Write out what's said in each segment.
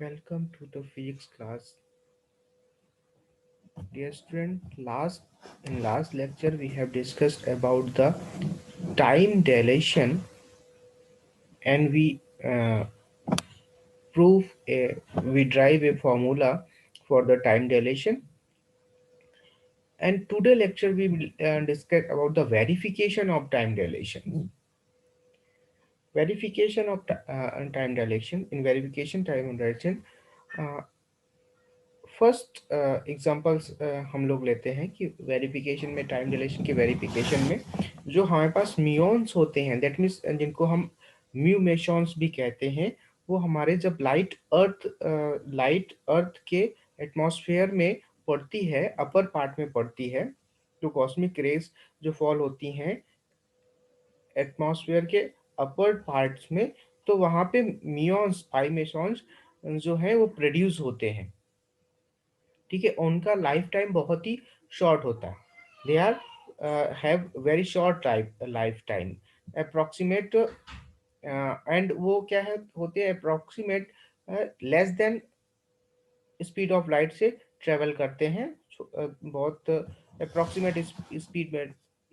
Welcome to the physics class. Dear student, last lecture we have discussed about the time dilation and we drive a formula for the time dilation. And today lecture we will discuss about the verification of time dilation. Verification of time dilation. In verification time dilation, first examples हम लोग लेते हैं कि verification में time deletion के verification में जो हमारे पास म्यून्स होते हैं, दैट मीन्स जिनको हम म्यू मेशॉन्स भी कहते हैं, वो हमारे जब लाइट अर्थ के एटमॉस्फेयर में पड़ती है, अपर पार्ट में पड़ती है, तो कॉस्मिक रेज जो फॉल होती हैं एटमॉस्फेयर के अपर पार्ट्स में, तो वहां पे म्यून्स आई मेशॉन्स जो है वो प्रोड्यूस होते हैं। ठीक है, उनका लाइफ टाइम बहुत ही शॉर्ट होता है। They are have very short life time approximate, and वो क्या है होते हैं approximate less than speed of light से ट्रेवल करते हैं। बहुत अप्रोक्सीमेट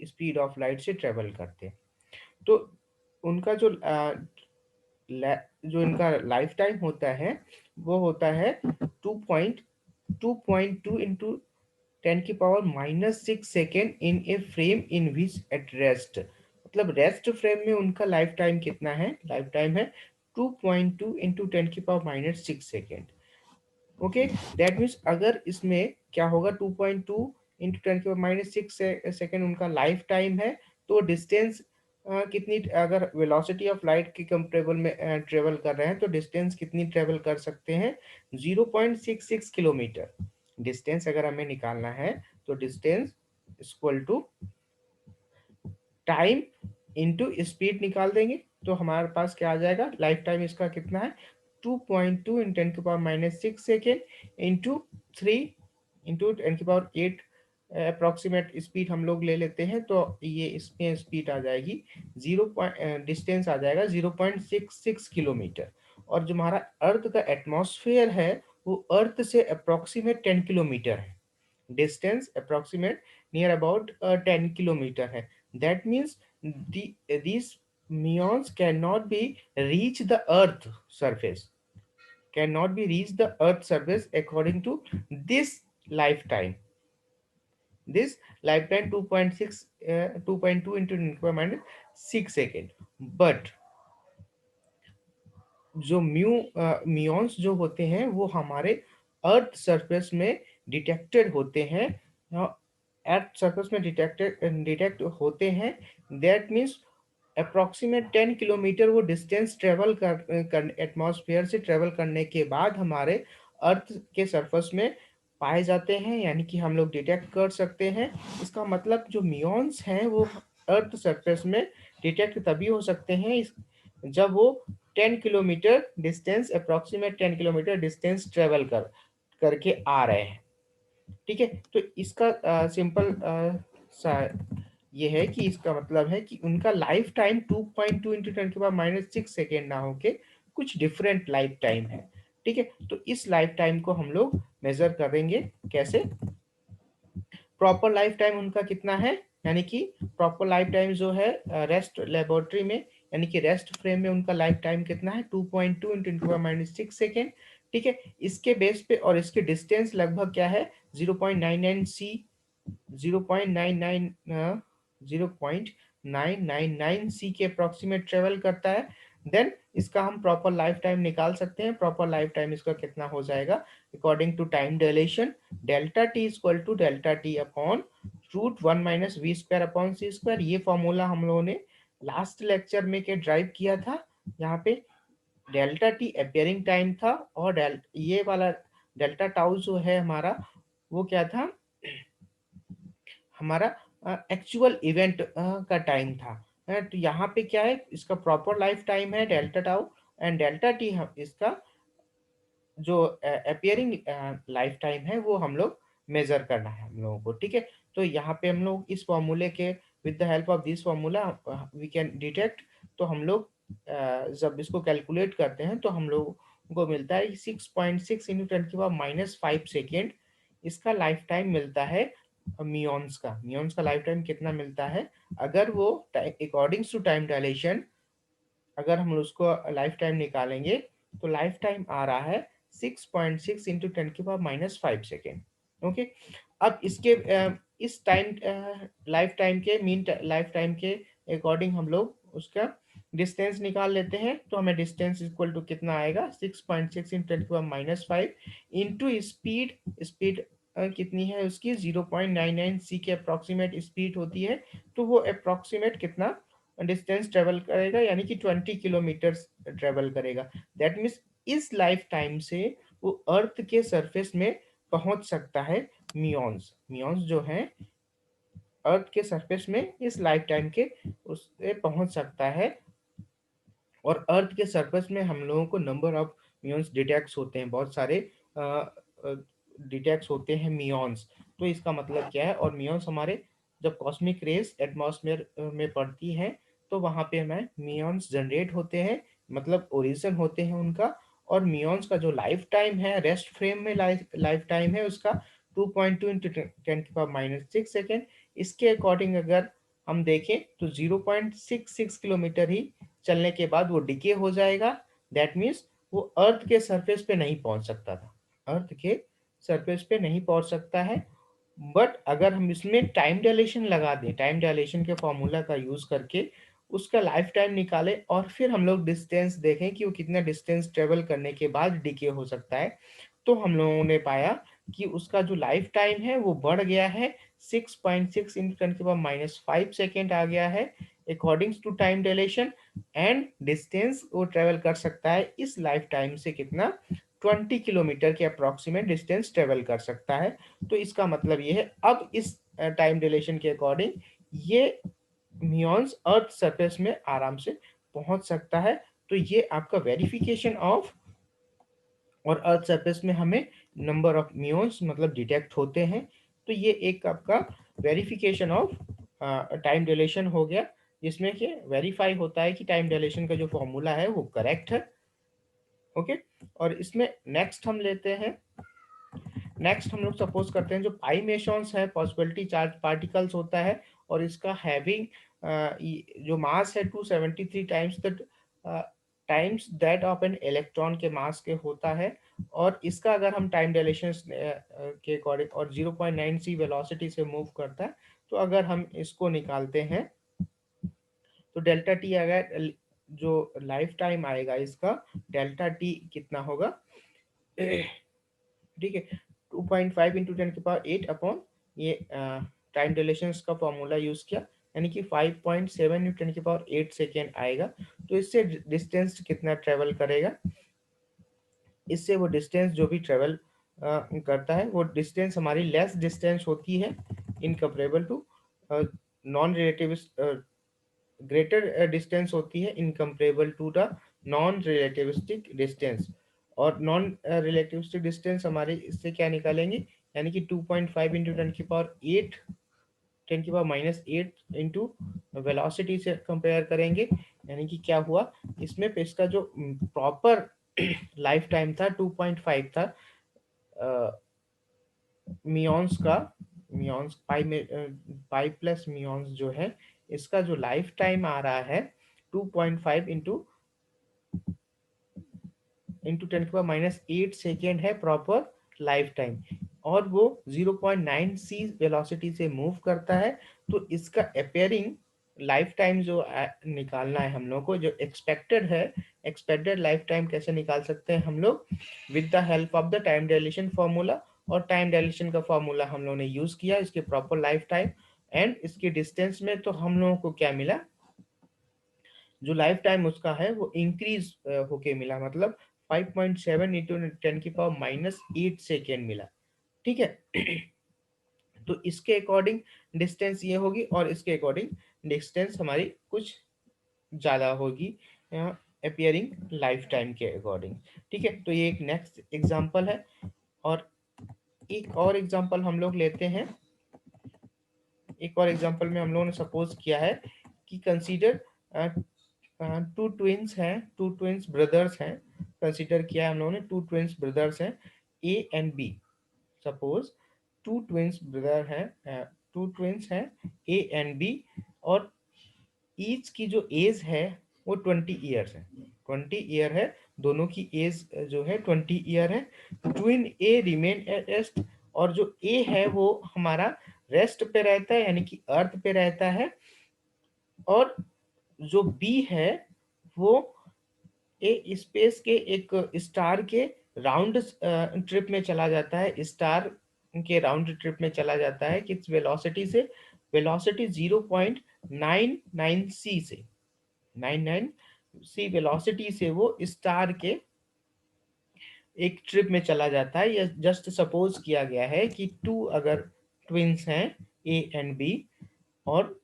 स्पीड ऑफ लाइट से ट्रेवल करते हैं। तो उनका जो इनका लाइफ टाइम होता है वो होता है 2.2 into 10⁻⁻⁶ in a frame in which at rest. मतलब रेस्ट फ्रेम में उनका लाइफ टाइम कितना है? लाइफ टाइम है 2.2 इंटू 10⁻⁻⁶। ओके, दैट मीन्स अगर इसमें क्या होगा, 2.2 इंटू 10⁻⁻⁶ उनका लाइफ टाइम है, तो डिस्टेंस कितनी, अगर वेलोसिटी ऑफ लाइट के कंपेरेबल में ट्रेवल कर रहे हैं तो डिस्टेंस कितनी ट्रेवल कर सकते हैं? 0.66 किलोमीटर। डिस्टेंस अगर हमें निकालना है तो distance equal to time into speed निकाल देंगे, तो हमारे पास क्या आ जाएगा? लाइफ टाइम इसका कितना है? 2.2 इन 10⁻⁶ इंटू 3 इंटू 10⁸ अप्रोक्सीमेट स्पीड हम लोग ले लेते हैं, तो ये इसमें स्पीड आ जाएगी 0 डिस्टेंस आ जाएगा 0.66 किलोमीटर। और जो हमारा अर्थ का एटमॉस्फेयर है वो अर्थ से अप्रोक्सीमेट 10 किलोमीटर है। Distance approximate near about 10 kilometre है। That means these muons reach the earth surface cannot be reach the earth surface according to this lifetime this lifetime 2.6 2.2 into 10⁻⁶ second. But जो म्यून्स जो होते हैं वो हमारे अर्थ सरफेस में detected होते हैं। अर्थ सरफेस में डिटेक्ट होते हैं। दैट मीन्स अप्रोक्सीमेट 10 किलोमीटर वो डिस्टेंस ट्रेवल कर एटमॉस्फेयर से ट्रेवल करने के बाद हमारे अर्थ के सरफेस में पाए जाते हैं, यानी कि हम लोग डिटेक्ट कर सकते हैं। इसका मतलब जो म्यून्स हैं वो अर्थ सरफेस में डिटेक्ट तभी हो सकते हैं जब वो 10 kilometre distance approximate 10 kilometre distance travel करके आ रहे हैं। ठीक है, तो इसका सिंपल सा ये है कि इसका मतलब है कि उनका लाइफ टाइम 2.2 इंटू 10⁻⁻⁶ सेकेंड ना होके कुछ डिफरेंट लाइफ टाइम है। ठीक है, तो इस लाइफ टाइम को हम लोग मेजर करेंगे कैसे? प्रॉपर लाइफ टाइम उनका कितना है, यानी कि प्रॉपर लाइफ टाइम जो है रेस्ट लेबोरेटरी में, यानी कि रेस्ट फ्रेम में उनका लाइफ टाइम कितना है? 2.2 इंटू 10⁻⁻⁶ सेकेंड। ठीक है, इसके बेस पे और इसके डिस्टेंस लगभग क्या है? 0.99 0.99 0.999 के अप्रोक्सीमेट ट्रेवल करता है। देन इसका हम प्रॉपर लाइफ टाइम निकाल सकते हैं। प्रॉपर लाइफ टाइम इसका कितना हो जाएगा according to time dilation? Delta t equal to delta t upon √1 - v² upon c²। ये फॉर्मूला हम लोगों ने लास्ट लेक्चर में के ड्राइव किया था। यहाँ पे डेल्टा टी अपियरिंग टाइम था और ये वाला डेल्टा टाउ जो है हमारा वो क्या था? हमारा एक्चुअल इवेंट का टाइम था। तो यहाँ पे क्या है? इसका प्रॉपर लाइफ टाइम है delta tau, and delta T इसका जो अपियरिंग लाइफ टाइम है वो हम लोग मेजर करना है हम लोगों को। ठीक है, तो यहाँ पे हम लोग इस फॉर्मूले के with the help of this formula we can detect. तो हम लोग जब इसको कैलकुलेट करते हैं तो हम लोग को मिलता है 6.6 इंटू 10⁻⁻⁵ इसका लाइफ टाइम मिलता है। मियॉन्स का लाइफ टाइम कितना मिलता है? अगर वो अकॉर्डिंग टू टाइम डायलेशन, अगर हम उसको लाइफ टाइम निकालेंगे तो लाइफ टाइम आ रहा है 6.6 इंटू 10⁻⁵ ओके। अब इसके इस टाइम लाइफ टाइम के मीन लाइफ टाइम के अकॉर्डिंग हम लोग उसका डिस्टेंस निकाल लेते हैं। तो हमें डिस्टेंस इक्वल टू कितना आएगा? 6.6 इंटू 10⁻⁵ इंटू स्पीड। स्पीड कितनी है उसकी? 0.99 सी के अप्रोक्सीमेट स्पीड होती है। तो वो अप्रोक्सीमेट कितना डिस्टेंस ट्रेवल करेगा? यानी कि 20 किलोमीटर ट्रेवल करेगा। दैट मीन्स इस लाइफ टाइम से वो अर्थ के सरफेस में पहुंच सकता है। मियॉन्स जो है अर्थ के सरफेस में इस लाइफ टाइम के उससे पहुंच सकता है। और अर्थ के सरफेस में हम लोगों को नंबर ऑफ मियॉन्स डिटेक्ट्स होते हैं, बहुत सारे डिटेक्ट्स होते हैं मियॉन्स। तो इसका मतलब क्या है? और मियॉन्स हमारे जब कॉस्मिक रेज एटमॉस्फेयर में पड़ती हैं तो वहां पे हमें मियॉन्स जनरेट होते हैं, मतलब ओरिजिन होते हैं उनका। और मियॉन्स का जो लाइफ टाइम है, रेस्ट फ्रेम में लाइफ टाइम है उसका 2.2 इंटू 10⁻⁶ इसके अकॉर्डिंग अगर हम देखें तो 0.66 किलोमीटर ही चलने के बाद वो डिके हो जाएगा। दैट मीन्स वो अर्थ के सरफेस पे नहीं पहुंच सकता था, अर्थ के सरफेस पे नहीं पहुंच सकता है। बट अगर हम इसमें टाइम डायलेशन लगा दें, टाइम डायलेशन के फॉर्मूला का यूज करके उसका लाइफ टाइम निकाले और फिर हम लोग डिस्टेंस देखें कि वो कितना डिस्टेंस ट्रेवल करने के बाद डिके हो सकता है, तो हम लोगों ने पाया कि उसका जो लाइफ टाइम है वो बढ़ गया है। 6.6 इंटू 10⁻⁵ आ गया है according to time dilation. And distance वो ट्रेवल कर सकता है इस लाइफ टाइम से कितना? 20 किलोमीटर के अप्रोक्सीमेट डिस्टेंस ट्रेवल कर सकता है। तो इसका मतलब ये है, अब इस टाइम डिलेशन के अकॉर्डिंग ये म्यून्स अर्थ सरफेस में आराम से पहुंच सकता है। तो ये आपका वेरिफिकेशन ऑफ, और अर्थ सरफेस में हमें नंबर ऑफ म्यून्स मतलब डिटेक्ट होते हैं। तो ये एक आपका वेरिफिकेशन ऑफ टाइम डिलेशन हो गया, जिसमें कि वेरीफाई होता है कि टाइम डिलेशन का जो फॉर्मूला है वो करेक्ट है। ओके। और इसमें नेक्स्ट हम लेते हैं, नेक्स्ट हम लोग सपोज करते हैं जो पाई मेसॉन्स है, पॉसिबिलिटी चार्ज पार्टिकल्स होता है, और इसका हैविंग जो मास है 273 times the times that of an electron के मास के होता है। और इसका अगर हम टाइम डायलेशन के अकॉर्डिंग और 0.9 सी वेलोसिटी से मूव करता है, तो अगर हम इसको निकालते हैं तो डेल्टा टी अगर जो लाइफ टाइम आएगा इसका डेल्टा टी कितना होगा? ठीक है, 2.5 इंटू 10⁸ अपॉन ये टाइम डिलेशन का फॉर्मूला यूज किया, यानी कि 5.7 इंटू 10⁸ आएगा। तो इससे डिस्टेंस कितना ट्रेवल करेगा? इससे वो डिस्टेंस जो भी ट्रेवल करता है वो डिस्टेंस हमारी लेस डिस्टेंस होती है in comparable to non relative, greater distance होती है in comparable to the non relativistic distance. और नॉन रिलेटिविस्टिक डिस्टेंस हमारे इससे क्या निकालेंगे? यानी कि 2.5 इंटू 10⁻⁸ इंटू वेलोसिटी से कंपेयर करेंगे। यानी कि क्या हुआ इसमें पे इसका जो प्रॉपर लाइफ टाइम था 2.5 था मियॉन्स का। मियॉन्स पाई में पाई प्लस मियॉन्स जो है इसका जो लाइफ टाइम आ रहा है 2.5 इंटू 10⁻⁸ है प्रॉपर लाइफ टाइम। और वो 0.9 सी वेलोसिटी से मूव करता है। तो इसका अपेयरिंग लाइफ टाइम जो निकालना है हम लोग को, जो एक्सपेक्टेड है, एक्सपेक्टेड लाइफ टाइम कैसे निकाल सकते हैं हम लोग? With the help of the time dilation formula. और टाइम डायलेशन का फॉर्मूला हम लोगों ने यूज किया इसके प्रॉपर लाइफ टाइम एंड इसके डिस्टेंस में। तो हम लोगों को क्या मिला? जो लाइफ टाइम उसका है वो इंक्रीज होके मिला, मतलब 5.7 इंटू 10⁻⁸ मिला। ठीक है। तो इसके अकॉर्डिंग डिस्टेंस ये होगी और इसके अकॉर्डिंग डिस्टेंस हमारी कुछ ज़्यादा होगी अपियरिंग लाइफ टाइम के अकॉर्डिंग। ठीक है, तो ये एक नेक्स्ट एग्जांपल है। और एक और एग्जांपल हम लोग लेते हैं। एक और एग्जांपल में हम लोगों ने सपोज किया है कि कंसीडर टू ट्विंस हैं, टू ट्विंस ब्रदर्स हैं, कंसिडर किया है हम लोगों ने, टू ट्विंस ब्रदर्स हैं A and B. Suppose two twins brother हैं, टू ट्विंस हैं ए एंड बी, और ईच की जो एज है वो 20 ईयर्स है, 20 ईयर है, दोनों की एज जो है 20 ईयर है। Twin A remain at rest, और जो ए है वो हमारा रेस्ट पे रहता है, यानी कि अर्थ पे रहता है, और जो बी है वो ए स्पेस के एक स्टार के राउंड ट्रिप में चला जाता है, स्टार के राउंड ट्रिप में चला जाता है किस वेलोसिटी से, वेलोसिटी 0.99 से, 99 वेलोसिटी से वो स्टार के एक ट्रिप में चला जाता है। यह जस्ट सपोज किया गया है कि टू अगर ट्विंस हैं ए एंड बी, और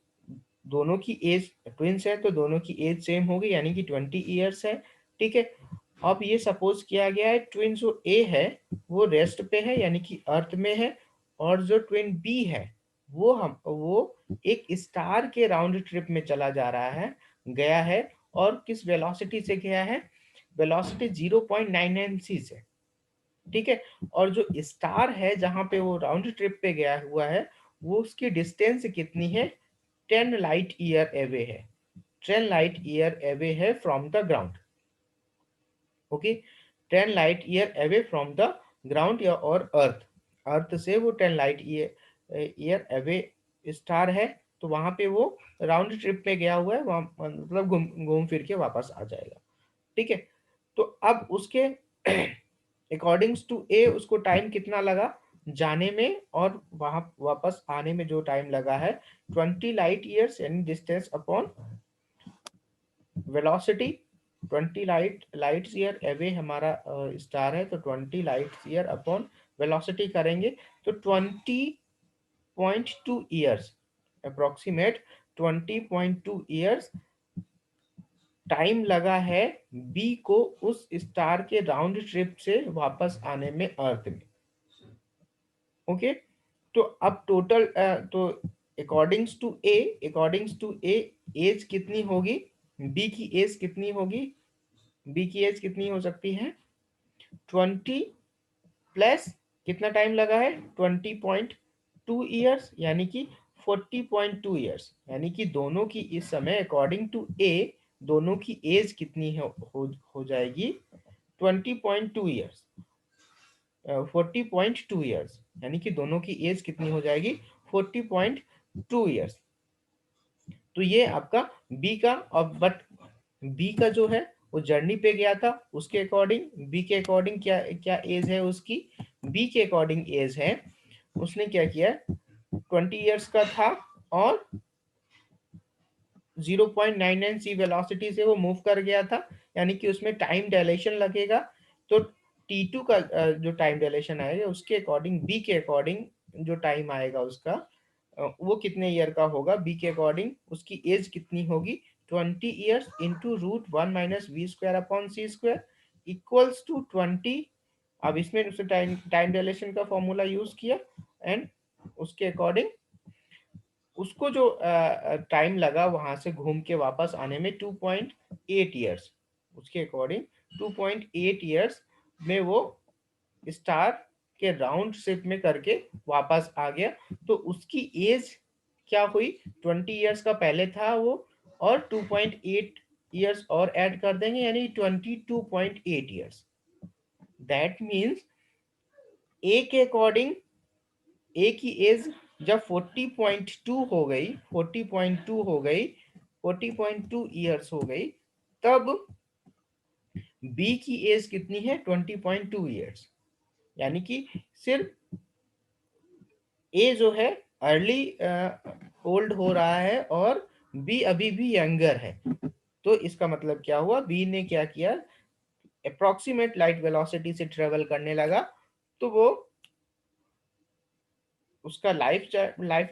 दोनों की एज ट्विंस है तो दोनों की एज सेम होगी, यानी कि 20 ईयर्स है। ठीक है, अब ये सपोज किया गया है ट्विन जो ए है वो रेस्ट पे है, यानी कि अर्थ में है, और जो ट्विन बी है वो एक स्टार के राउंड ट्रिप में चला जा रहा है, गया है, और किस वेलोसिटी से गया है, वेलोसिटी 0.99 से। ठीक है, और जो स्टार है जहां पे वो राउंड ट्रिप पे गया हुआ है, वो उसकी डिस्टेंस कितनी है, 10 लाइट ईयर अवे है, 10 लाइट ईयर अवे है from the ground. Okay, 10 light year away from the ground या और अर्थ, अर्थ से वो 10 लाइट ईयर अवे स्टार है, तो वहां पे वो राउंड ट्रिप में गया हुआ है, वहां मतलब घूम घूम फिर के वापस आ जाएगा। ठीक है, तो अब उसके अकॉर्डिंग्स टू ए उसको टाइम कितना लगा जाने में, और वहां वापस आने में जो टाइम लगा है 20 लाइट ईयर्स, यानी distance upon velocity. 20 lights year away हमारा स्टार है, तो 20 लाइट्स ईयर अपॉन वेलोसिटी करेंगे तो 20.2 ईयर्स, अप्रोक्सीमेट 20.2 ईयर्स टाइम लगा है बी को उस स्टार के राउंड ट्रिप से वापस आने में अर्थ में। ओके, तो अब टोटल तो अकॉर्डिंग्स टू ए एज कितनी होगी, बी की एज कितनी होगी, बी की एज कितनी हो सकती है, 20 प्लस कितना टाइम लगा है, 20.2 ईयर्स, यानी कि 40.2 ईयर्स, यानी कि दोनों की इस समय अकॉर्डिंग टू ए दोनों की एज कितनी हो जाएगी, 20.2 ईयर्स, 40.2 ईयर्स, यानी कि दोनों की एज कितनी हो जाएगी, 40.2 ईयर्स। तो ये आपका बी का, और बट बी का जो है वो जर्नी पे गया था, उसके अकॉर्डिंग बी के अकॉर्डिंग क्या क्या एज है उसकी, बी के अकॉर्डिंग एज है, उसने क्या किया, 20 ईयर्स का था, और 0.99 वेलोसिटी से वो मूव कर गया था, यानी कि उसमें टाइम डायलेशन लगेगा। तो T2 का जो टाइम डायलेशन आएगा उसके अकॉर्डिंग बी के अकॉर्डिंग जो टाइम आएगा उसका वो कितने ईयर का होगा, बी के अकॉर्डिंग उसकी एज कितनी होगी, 20 years into √1 - v² upon c² equals to 20। अब इसमें उसने टाइम टाइम डायलेशन का फॉर्मूला यूज किया, एंड उसके अकॉर्डिंग उसको जो टाइम लगा वहां से घूम के वापस आने में 2.8 ईयर्स, उसके अकॉर्डिंग 2.8 ईयर्स में वो स्टार के राउंड शिप में करके वापस आ गया। तो उसकी एज क्या हुई, 20 ईयर्स का पहले था वो, और 2.8 ईयर्स और ऐड कर देंगे, यानी 22.8 ईयर्स। दैट मीन्स ए के अकॉर्डिंग ए की एज जब 40.2 हो गई, 40.2 हो गई, 40.2 ईयर्स हो गई, तब बी की एज कितनी है, 20.2 ईयर्स, यानी कि सिर्फ ए जो है अर्ली ओल्ड हो रहा है, और बी अभी भी यंगर है। तो इसका मतलब क्या हुआ, बी ने क्या किया, अप्रोक्सीमेट लाइट वेलोसिटी से ट्रेवल करने लगा, तो वो उसका लाइफ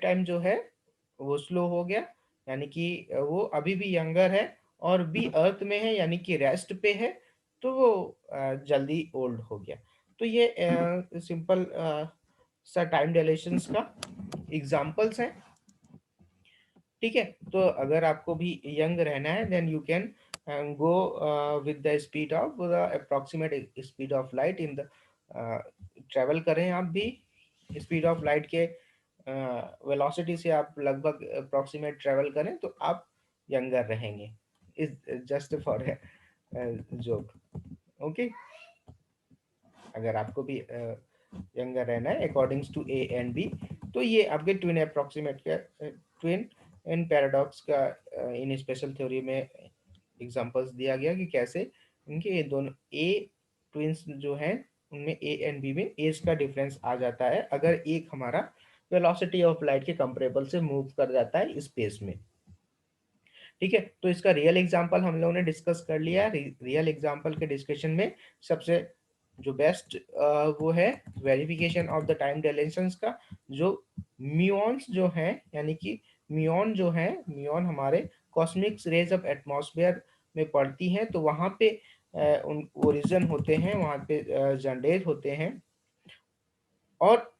टाइम जो है वो स्लो हो गया, यानी कि वो अभी भी यंगर है, और बी अर्थ में है यानी कि रेस्ट पे है, तो वो जल्दी ओल्ड हो गया। तो ये सिंपल सा टाइम डायलेशंस का एग्जांपल्स हैं। ठीक है, तो अगर आपको भी यंग रहना है then you can and go with the speed of the approximate speed of light in the travel करें आप भी स्पीड ऑफ लाइट के वेलोसिटी से आप लगभग अप्रोक्सीमेट ट्रेवल करें तो आप यंगर रहेंगे is just for joke okay अगर आपको भी यंगर रहना है accordings to A and B तो ये आपके ट्विन अप्रोक्सीमेट का ट्विन इन पैराडॉक्स का इन स्पेशल थ्योरी में एग्जांपल्स दिया गया कि कैसे इनके ये दोनों ए ट्विंस जो हैं उनमें ए एंड बी में एज का डिफरेंस आ जाता है अगर एक हमारा वेलोसिटी ऑफ लाइट के कंपेरेबल से मूव कर जाता है स्पेस में ठीक है तो इसका रियल एग्जांपल हम लोगों ने डिस्कस कर लिया रियल एग्जांपल के डिस्कशन में सबसे जो बेस्ट वो है वेरिफिकेशन ऑफ द टाइम डायलेशंस का जो म्यून्स जो है यानी कि म्यून जो है म्यून हमारे कॉस्मिक रेज ऑफ एटमॉस्फेयर में पड़ती हैं तो वहां पे उन ओरिजिन होते हैं वहां पे जनरेट होते हैं और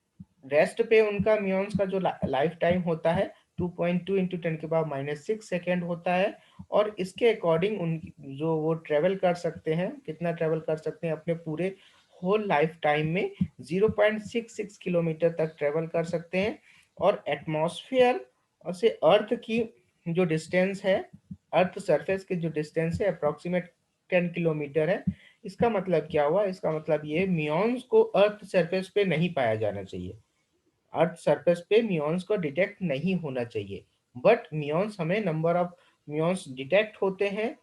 रेस्ट पे उनका म्यून्स का जो लाइफ टाइम होता है 2.2 इंटू 10⁻⁻6 सेकेंड होता है और इसके अकॉर्डिंग उन जो वो ट्रेवल कर सकते हैं कितना ट्रेवल कर सकते हैं अपने पूरे होल लाइफ टाइम में 0.66 किलोमीटर तक ट्रेवल कर सकते हैं और एटमॉस्फेयर से अर्थ की जो डिस्टेंस है अर्थ सरफेस की जो डिस्टेंस है अप्रोक्सीमेट 10 किलोमीटर है इसका मतलब क्या हुआ इसका मतलब ये म्यून्स को अर्थ सरफेस पे नहीं पाया जाना चाहिए अर्थ सरफेस पे म्यून्स को डिटेक्ट नहीं होना चाहिए बट म्यून्स हमें नंबर ऑफ म्यून्स डिटेक्ट होते हैं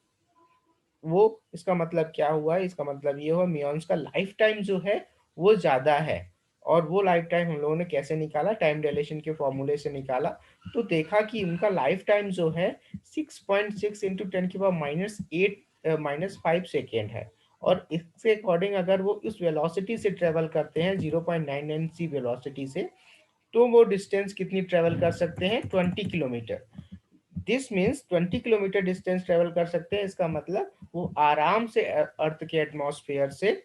वो इसका मतलब क्या हुआ इसका मतलब ये हुआ म्यून्स का लाइफ टाइम जो है वो ज्यादा है और वो लाइफ टाइम हम लोगों ने कैसे निकाला टाइम डायलेशन के फॉर्मूले से निकाला तो देखा कि उनका लाइफ टाइम जो है 6.6 इंटू 10⁻⁸ है और इसके अकॉर्डिंग अगर वो इस वेलोसिटी से ट्रेवल करते हैं 0.99 सी वेलोसिटी से तो वो डिस्टेंस कितनी ट्रेवल कर सकते हैं 20 kilometre this means 20 kilometre distance travel कर सकते हैं इसका मतलब वो आराम से अर्थ के एटमॉस्फेयर से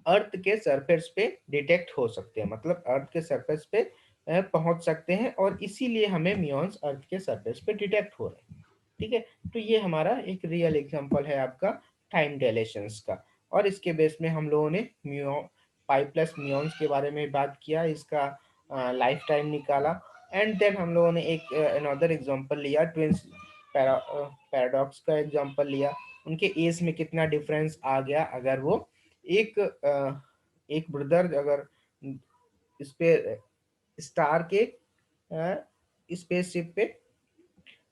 अर्थ के सरफेस पे डिटेक्ट हो सकते हैं मतलब अर्थ के सरफेस पे पहुंच सकते हैं और इसीलिए हमें म्यून्स अर्थ के सरफेस पे डिटेक्ट हो रहे हैं ठीक है तो ये हमारा एक रियल एग्जांपल है आपका टाइम डायलेशंस का और इसके बेस में हम लोगों ने म्यू पाई प्लस म्यून्स के बारे में बात किया इसका लाइफ टाइम निकाला एंड देन हम लोगों ने एक अनदर एग्जांपल लिया ट्विंस पैराडॉक्स का एग्जांपल लिया उनके एज में कितना डिफरेंस आ गया अगर वो एक एक ब्रदर अगर इस पे स्टार के स्पेसशिप पे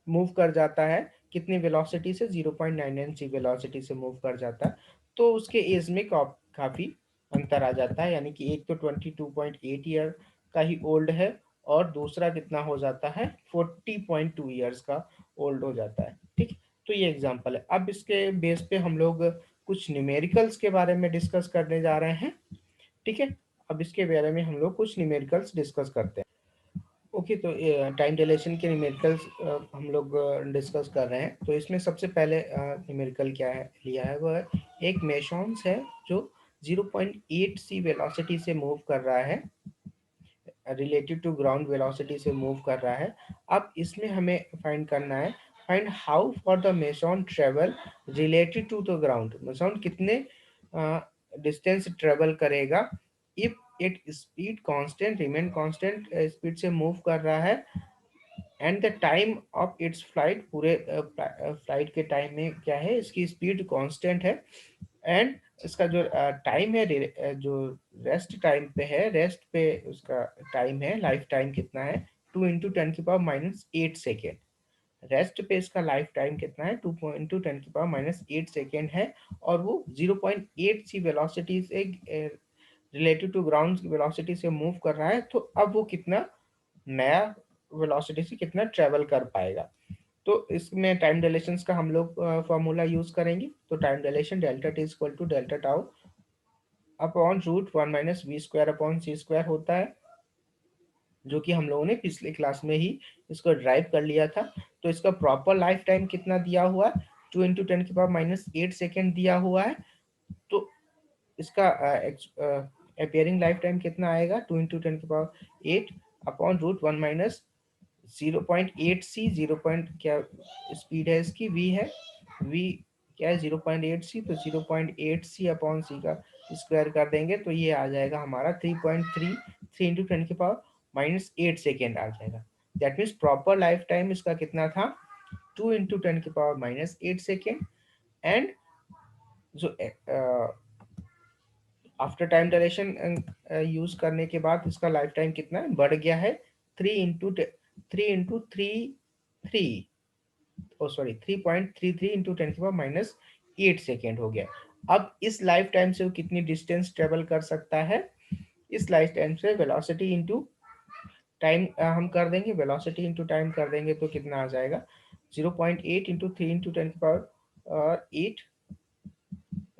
मूव कर जाता है कितनी वेलोसिटी से 0.99 सी वेलोसिटी से मूव कर जाता है तो उसके एज में काफी अंतर आ जाता है यानी कि एक तो 22.8 ईयर का ही ओल्ड है और दूसरा कितना हो जाता है 40.2 ईयर्स का ओल्ड हो जाता है ठीक तो ये एग्जांपल है अब इसके बेस पे हम लोग कुछ न्यूमेरिकल्स के बारे में डिस्कस करने जा रहे हैं ठीक है अब इसके बारे में हम लोग कुछ न्यूमेरिकल्स डिस्कस करते हैं ओके तो टाइम डिलेशन के न्यूमेरिकल्स हम लोग डिस्कस कर रहे हैं तो इसमें सबसे पहले न्यूमेरिकल क्या है लिया है वो है एक मेसॉन्स है जो 0.8 सी वेलोसिटी से मूव कर रहा है रिलेटिव टू ग्राउंड वेलोसिटी से मूव कर रहा है अब इसमें हमें फाइंड करना है find how for the meson travel related to the ground meson कितने डिस्टेंस ट्रेवल करेगा if it speed constant remain constant speed से मूव कर रहा है and the time of its flight पूरे फ्लाइट के टाइम में क्या है इसकी स्पीड कांस्टेंट है एंड इसका जो टाइम है जो रेस्ट टाइम पे है रेस्ट पे उसका टाइम है लाइफ टाइम कितना है 2 इंटू 10⁻⁸ रेस्ट पे इसका लाइफ टाइम कितना है 2 इंटू 10⁻⁸ है और वो 0.8 सी वेलोसिटी से रिलेटिव टू ग्राउंड वेलोसिटी से मूव कर रहा है तो अब वो कितना नया वेलोसिटी से कितना ट्रेवल कर पाएगा तो इसमें टाइम डायलेशंस का हम लोग फॉर्मूला यूज करेंगे तो time dilation delta t equal to delta tau upon root 1 - v² upon c² होता है जो कि हम लोगों ने पिछले क्लास में ही इसको ड्राइव कर लिया था तो इसका प्रॉपर लाइफ टाइम कितना दिया हुआ है 2 इंटू 10⁻⁸ दिया हुआ है तो इसका अपियरिंग लाइफ टाइम कितना आएगा 2 इंटू 10⁸ अपॉन रूट 1 - 0.8 सी 0 पॉइंट क्या स्पीड है इसकी v है वी क्या है 0.8 सी, तो 0.8 सी/सी का स्क्वायर कर देंगे तो ये आ जाएगा हमारा 3.3, 3 × 10⁻⁻8 सेकेंड आ जाएगा। That means proper life time इसका कितना था, 2 × 10⁻⁸ एंड जो आफ्टर टाइम डायरेक्शन यूज करने के बाद इसका लाइफ टाइम कितना है, बढ़ गया है 3 सॉरी 3.33 × 10⁻⁸ हो गया। अब इस लाइफ टाइम से वो कितनी डिस्टेंस ट्रेवल कर सकता है, इस लाइफ टाइम से वेलोसिटी इंटू टाइम हम कर देंगे, वेलोसिटी इंटू टाइम कर देंगे तो कितना आ जाएगा, 0.8 × 3 × 10⁻8।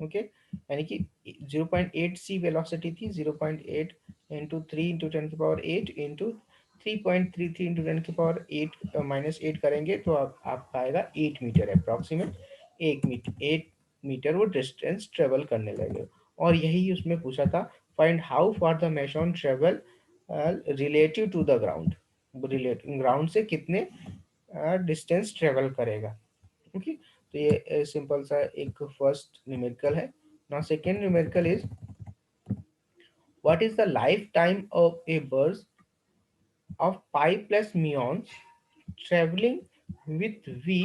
ओके, यानी कि 0.8 सी वेलोसिटी थी, 0.8 × 3 × 10⁻8 इंटू 3.33 × 10⁻8 करेंगे तो आपका आएगा 8 मीटर अप्रॉक्सीमेट। 1 मीटर वो डिस्टेंस ट्रेवल करने लगे। और यही उसमें पूछा था, find how far the meson travel relative to the ground, ground से कितने डिस्टेंस ट्रेवल करेगा। ओके, तो ये सिंपल सा एक फर्स्ट न्यूमेरिकल है। Now second numerical is, what is the life time of a bird of pi plus muons travelling with v,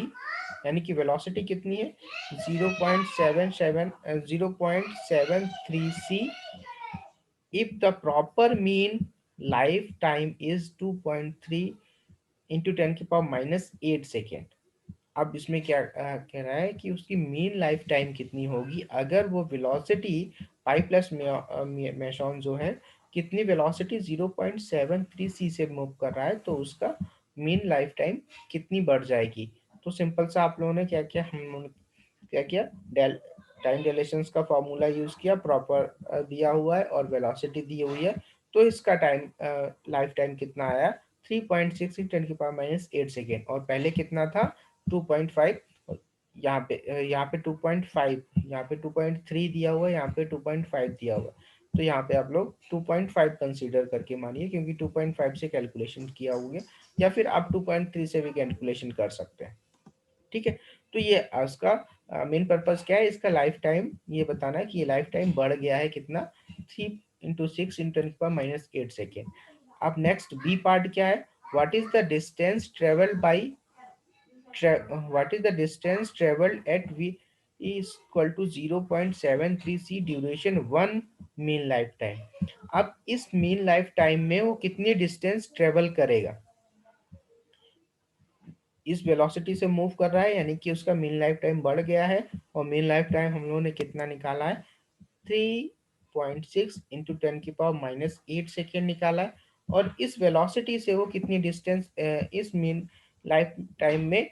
यानी कि वेलोसिटी कितनी है 0.73 c, if the proper mean life time is 2.3 × 10⁻⁸ अब इसमें क्या कह रहा है कि उसकी मीन लाइफ टाइम कितनी होगी अगर वो वेलोसिटी पाई प्लस मेशॉन जो है कितनी वेलोसिटी 0.73 से मूव कर रहा है, तो उसका मीन लाइफ टाइम कितनी बढ़ जाएगी। तो सिंपल सा आप लोगों ने क्या किया, हम लोगों ने क्या किया, डेल टाइम डिलेशंस का फॉर्मूला यूज किया, प्रॉपर दिया हुआ है और वेलोसिटी दी हुई है, तो इसका टाइम लाइफ टाइम कितना आया 3.6 × 10⁻⁸ और पहले कितना था 2.5। यहाँ पे 2.5, यहाँ पे 2.3 दिया हुआ है, यहाँ पे 2.5 दिया हुआ है, तो यहाँ पे आप लोग 2.5 कंसीडर करके मानिए क्योंकि 2.5 से कैलकुलेशन किया हुआ है, या फिर आप 2.3 से भी कैलकुलेशन कर सकते हैं। ठीक है, तो ये उसका मेन पर्पस क्या है, इसका लाइफ टाइम ये बताना है कि ये लाइफ टाइम बढ़ गया है कितना 3 × 6 × 10⁻⁸ अब नेक्स्ट बी पार्ट क्या है, what is the distance travel by what is the distance traveled at v is equal to 0.73 c duration 1 mean life time. अब इस मीन लाइफ टाइम में वो कितनी डिस्टेंस ट्रेवल करेगा, इस वेलोसिटी से मूव कर रहा है यानी कि उसका मीन लाइफ टाइम बढ़ गया है, और मीन लाइफ टाइम हम लोगों ने कितना निकाला है 3.6 × 10⁻⁸ निकाला है। और इस वेलोसिटी से वो कितनी डिस्टेंस इस मीन लाइफ टाइम में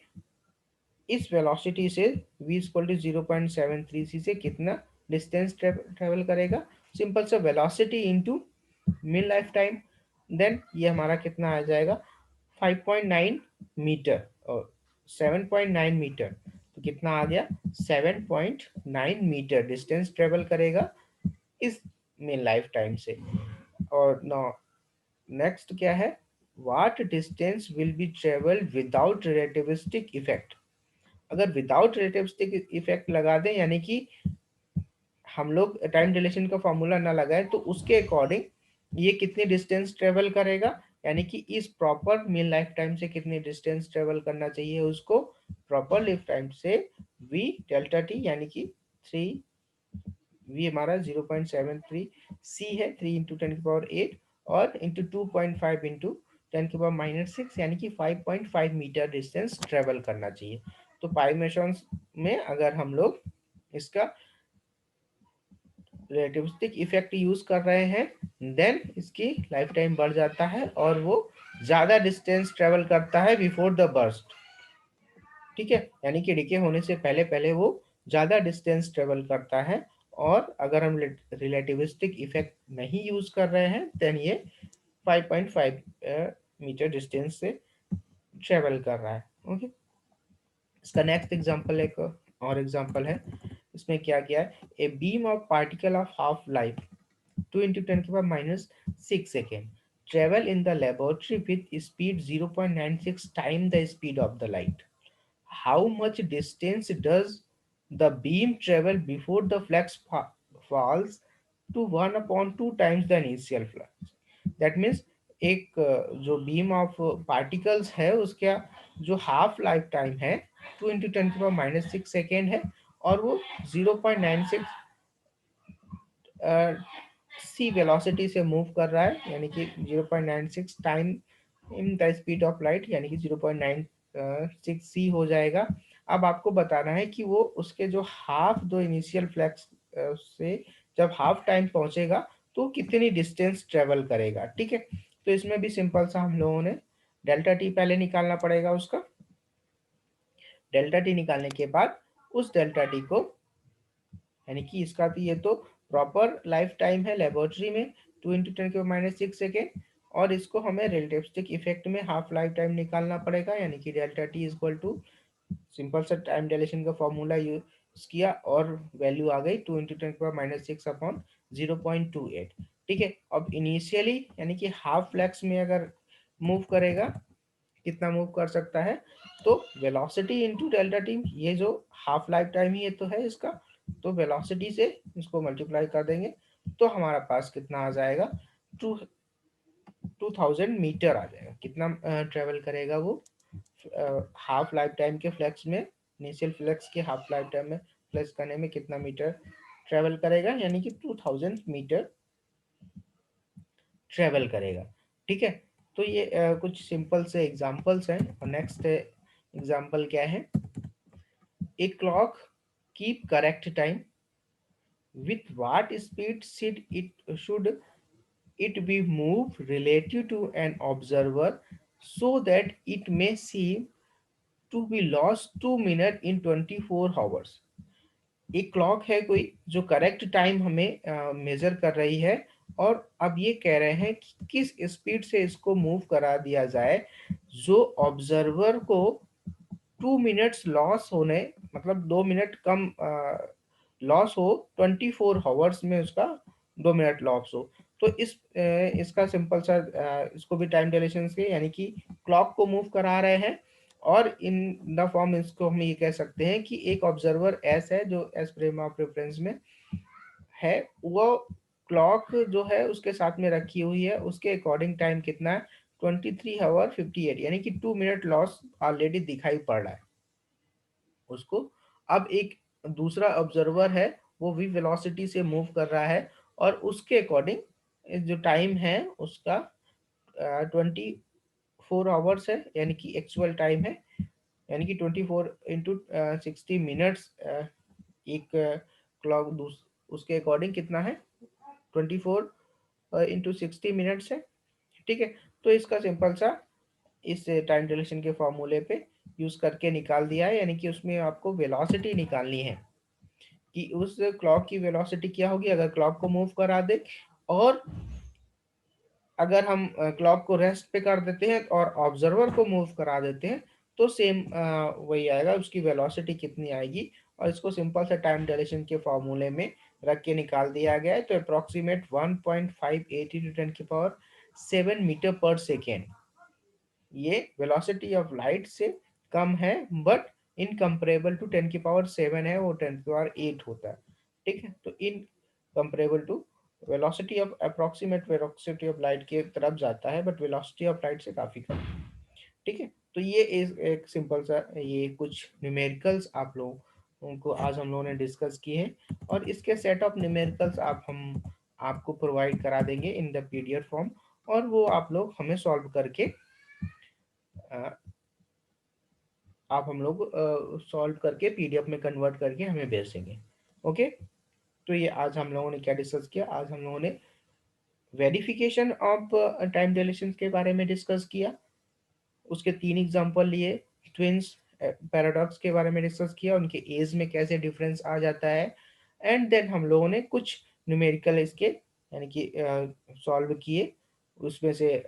इस वेलोसिटी से v इक्वल टू 0.73 से कितना डिस्टेंस ट्रेवल करेगा, सिंपल सा velocity into mean life time. Then ये हमारा कितना आ जाएगा 5.9 मीटर और 7.9 मीटर, तो कितना आ गया 7.9 मीटर डिस्टेंस ट्रेवल करेगा इस मीन लाइफ टाइम से। और नो नेक्स्ट क्या है, what distance will be travel without relativistic effect. अगर विदाउट रिलेटिविस्टिक इफेक्ट लगा दें यानी कि हम लोग टाइम डिलेशन का फॉर्मूला ना लगाए तो उसके अकॉर्डिंग ये कितनी डिस्टेंस ट्रेवल करेगा, यानी कि इस प्रॉपर मीन लाइफ टाइम से कितनी डिस्टेंस ट्रेवल करना चाहिए उसको, प्रॉपर लाइफ टाइम से v डेल्टा टी यानी कि 3 v हमारा 0.73 c है, 3 × 10⁻⁸ और इंटू 2.5 इंटू 10⁻⁻6 यानी कि 5.5 मीटर डिस्टेंस ट्रेवल करना चाहिए। तो पाई मेशंस में अगर हम लोग इसका रिलेटिविस्टिक इफेक्ट यूज कर रहे हैं देन इसकी लाइफ टाइम बढ़ जाता है और वो ज्यादा डिस्टेंस ट्रेवल करता है बिफोर द बर्स्ट। ठीक है, यानी कि डिके होने से पहले पहले वो ज्यादा डिस्टेंस ट्रेवल करता है, और अगर हम रिलेटिविस्टिक इफेक्ट नहीं यूज कर रहे हैं देन ये 5.5 मीटर डिस्टेंस से ट्रेवल कर रहा है। ओके, इसका नेक्स्ट एग्जांपल एक और एग्जांपल है, इसमें क्या किया है, a beam of particle of half life 2 × 10⁻⁶ travel in the laboratory with speed 0.96 time the speed of the light. how much distance does the beam travel before the falls to 1/2 times the initial flux. That means एक जो beam of particles है उसका जो half life time है 2 × 10⁻⁻⁶ second है, और वो 0.96 सी velocity से मूव कर रहा है, यानी कि 0.96 time in the speed of light, यानी कि 0.96 सी हो जाएगा। अब आपको बताना है कि वो उसके जो हाफ दो इनिशियल फ्लैक्स से जब हाफ टाइम पहुंचेगा तो कितनी डिस्टेंस ट्रेवल करेगा। ठीक है, तो इसमें भी सिंपल सा हम लोगों ने डेल्टा टी पहले निकालना पड़ेगा उसका। डेल्टा टी निकालने के बाद उस डेल्टा टी को, यानी कि इसका तो ये तो प्रॉपर लाइफ टाइम है लेबोरेटरी में 2 × 10⁻⁶ और इसको हमें रिलेटिविस्टिक इफेक्ट में हाफ लाइफ टाइम निकालना पड़ेगा, यानी कि delta t is equal to simple सा टाइम डायलेशन का फॉर्मूला यूज किया और वैल्यू आ गई 2 × 10⁻⁶/0.28। ठीक है, अब इनिशियली यानी कि हाफ फ्लैक्स में अगर मूव करेगा, कितना मूव कर सकता है, तो वेलोसिटी इंटू डेल्टा टी, ये जो हाफ लाइफ टाइम ही ये तो है इसका, तो वेलोसिटी से इसको मल्टीप्लाई कर देंगे तो हमारा पास कितना आ जाएगा, टू 2000 मीटर आ जाएगा। कितना ट्रेवल करेगा वो हाफ लाइफ टाइम के फ्लैक्स में, इनिशियल फ्लैक्स के हाफ लाइफ टाइम में फ्लैक्स करने में कितना मीटर ट्रेवल करेगा, यानी कि 2000 मीटर ट्रेवल करेगा। ठीक है, तो ये कुछ सिंपल से एग्जांपल्स हैं। और नेक्स्ट एग्जांपल क्या है, a clock keep correct time with what speed should it be moved relative to an observer so that it may seem to be lost 2 minutes in 24 hours। एक clock है कोई जो correct time हमें major कर रही है, और अब ये कह रहे हैं कि किस स्पीड से इसको मूव करा दिया जाए जो ऑब्जर्वर को 2 मिनट्स लॉस होने, मतलब 2 मिनट कम लॉस हो, 24 आवर्स में उसका 2 मिनट लॉस हो। तो इसका सिंपल सा इसको भी टाइम डिलेशन के, यानी कि क्लॉक को मूव करा रहे हैं, और इन द फॉर्म इसको हम ये कह सकते हैं कि एक ऑब्जर्वर एस है जो एस फ्रेम ऑफ रेफरेंस में है, वो क्लॉक जो है उसके साथ में रखी हुई है, उसके अकॉर्डिंग टाइम कितना है 23 आवर 58, यानी कि 2 मिनट लॉस ऑलरेडी दिखाई पड़ रहा है उसको। अब एक दूसरा ऑब्जर्वर है, वो भी वेलोसिटी से मूव कर रहा है, और उसके अकॉर्डिंग जो टाइम है उसका 24 आवर्स है, यानी कि एक्चुअल टाइम है, यानी कि 24 × 60 मिनट्स। एक क्लॉक उसके अकॉर्डिंग कितना है, 24 × 60 मिनट्स है। ठीक है, तो इसका सिंपल सा इस टाइम डिलेशन के फॉर्मूले पे यूज करके निकाल दिया है, यानी कि उसमें आपको वेलोसिटी निकालनी है कि उस क्लॉक की वेलोसिटी क्या होगी अगर क्लॉक को मूव करा दे, और अगर हम क्लॉक को रेस्ट पे कर देते हैं और ऑब्जर्वर को मूव करा देते हैं तो सेम वही आएगा, उसकी वेलोसिटी कितनी आएगी। और इसको सिंपल से टाइम डायलेशन के फॉर्मूले में रख के निकाल दिया गया है, तो अप्रोक्सीमेट 1.580 × 10⁻⁷मीटर पर सेकेंड ये वेलोसिटी ऑफ लाइट से कम है, बट इन कंपेरेबल टू 10⁻⁷ है, वो 10⁻8 होता है। ठीक है, तो in comparable to velocity of approximate velocity of light के तरफ जाता है, बट वेलोसिटी ऑफ लाइट से काफी कम। ठीक है, तो ये एक सिंपल सा ये कुछ न्यूमेरिकल्स आप लोगों को आज हम लोगों ने डिस्कस किए हैं, और इसके सेट ऑफ न्यूमेरिकल्स हम आपको प्रोवाइड करा देंगे इन द पीडीएफ फॉर्म, और वो आप लोग हमें सॉल्व करके अ, आप हम लोग सॉल्व करके पीडीएफ में कन्वर्ट करके हमें भेज देंगे। ओके, तो ये आज हम लोगों ने क्या डिस्कस किया, आज हम लोगों ने वेरिफिकेशन ऑफ टाइम डिलेशन के बारे में डिस्कस किया, उसके 3 एग्जांपल लिए, ट्विंस पैराडॉक्स के बारे में डिस्कस किया, उनके एज में कैसे डिफरेंस आ जाता है, एंड देन हम लोगों ने कुछ न्यूमेरिकल इसके यानी कि सॉल्व किए, उसमें से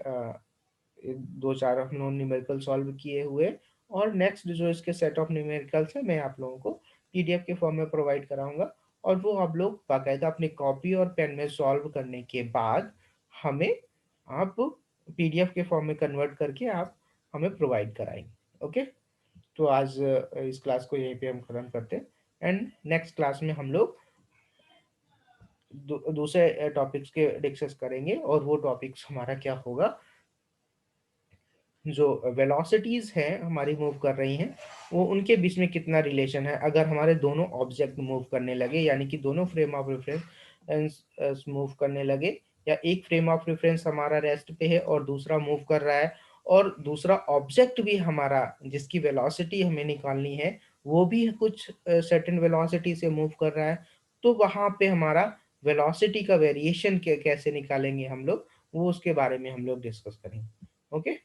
2-4 हम लोग न्यूमेरिकल सॉल्व किए हुए, और नेक्स्ट जो इसके सेट ऑफ न्यूमेरिकल्स है मैं आप लोगों को पीडीएफ के फॉर्म में प्रोवाइड कराऊंगा, और वो आप लोग बाकायदा अपनी कॉपी और पेन में सॉल्व करने के बाद हमें आप पीडीएफ के फॉर्म में कन्वर्ट करके आप हमें प्रोवाइड कराएंगे। ओके, तो आज इस क्लास को यहीं पे हम खत्म करते हैं, एंड नेक्स्ट क्लास में हम लोग दूसरे टॉपिक्स के डिस्कस करेंगे, और वो टॉपिक्स हमारा क्या होगा, जो वेलोसिटीज हैं हमारी मूव कर रही हैं, वो उनके बीच में कितना रिलेशन है अगर हमारे दोनों ऑब्जेक्ट मूव करने लगे, यानी कि दोनों फ्रेम ऑफ रेफरेंस मूव करने लगे, या एक फ्रेम ऑफ रेफरेंस हमारा रेस्ट पे है और दूसरा मूव कर रहा है, और दूसरा ऑब्जेक्ट भी हमारा जिसकी वेलोसिटी हमें निकालनी है वो भी कुछ सर्टेन वेलोसिटी से मूव कर रहा है, तो वहां पे हमारा वेलोसिटी का वेरिएशन कैसे निकालेंगे हम लोग, वो उसके बारे में हम लोग डिस्कस करेंगे। ओके।